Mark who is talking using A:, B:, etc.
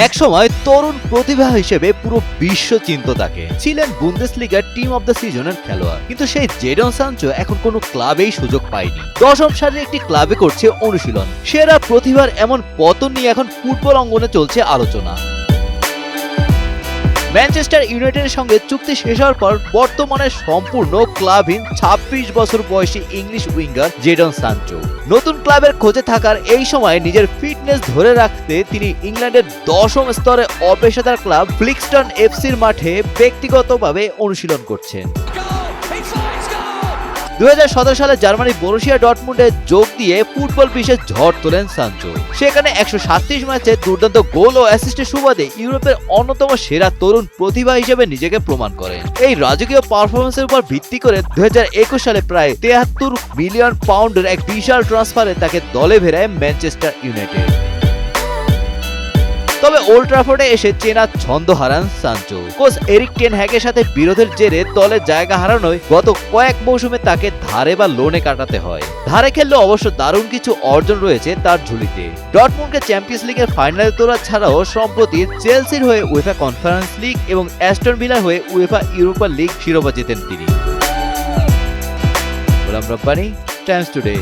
A: একসময় তরুণ প্রতিভা হিসেবে পুরো বিশ্ব চিনত তাকে। ছিলেন বুন্দেসলিগার টিম অব দ্য সিজনের খেলোয়াড়, কিন্তু সেই জেডন সানচো এখন কোনো ক্লাবেই সুযোগ পায়নি। দশম সারির একটি ক্লাবে করছে অনুশীলন। সেরা প্রতিভার এমন পতন নিয়ে এখন ফুটবল অঙ্গনে চলছে আলোচনা। ম্যানচেস্টার ইউনাইটেডের সঙ্গে চুক্তি শেষ হওয়ার পর বর্তমানে সম্পূর্ণ ক্লাবহীন 26 বছর বয়সী ইংলিশ উইঙ্গার জেডন সানচো নতুন ক্লাবের খোঁজে থাকার এই সময় নিজের ফিটনেস ধরে রাখতে তিনি ইংল্যান্ডের 10ম স্তরে অপেশাদার ক্লাব ফ্লিক্সটন এফসির মাঠে ব্যক্তিগতভাবে অনুশীলন করছেন। 2017 সালে জার্মানি বরুসিয়া ডর্টমুন্ডে যোগ দিয়ে ফুটবল বিশ্বে ঝড় তোলেন সানচো। সেখানে 137 ম্যাচে দুর্দান্ত গোল ও অ্যাসিস্টের সুবাদে ইউরোপের অন্যতম সেরা তরুণ প্রতিভা হিসেবে নিজেকে প্রমাণ করেন। এই রাজকীয় পারফরমেন্সের উপর ভিত্তি করে 2021 সালে প্রায় 73 মিলিয়ন পাউন্ডের এক বিশাল ট্রান্সফারে তাকে দলে ভেড়ায় ম্যানচেস্টার ইউনাইটেড। তবে ওল্ড ট্রাফোর্ডে এসে চেনা ছন্দ হারান সানচো। কোচ এরিক টেন হ্যাগের সাথে বিরোধের জেরে দলে জায়গা হারানোয় গত কয়েক মৌসুমে তাকে ধারে বা লোনে কাটাতে হয়। ধারে খেললেও অবশ্য দারুণ কিছু অর্জন রয়েছে তার ঝুলিতে। ডর্টমুন্ডকে চ্যাম্পিয়ন্স লিগের ফাইনালে তোলা ছাড়াও সম্প্রতি চেলসির হয়ে উয়েফা কনফারেন্স লিগ এবং অ্যাস্টন ভিলার হয়ে উয়েফা ইউরোপা লিগ শিরোপা জেতেন তিনি। Golam Rabbani, Times today.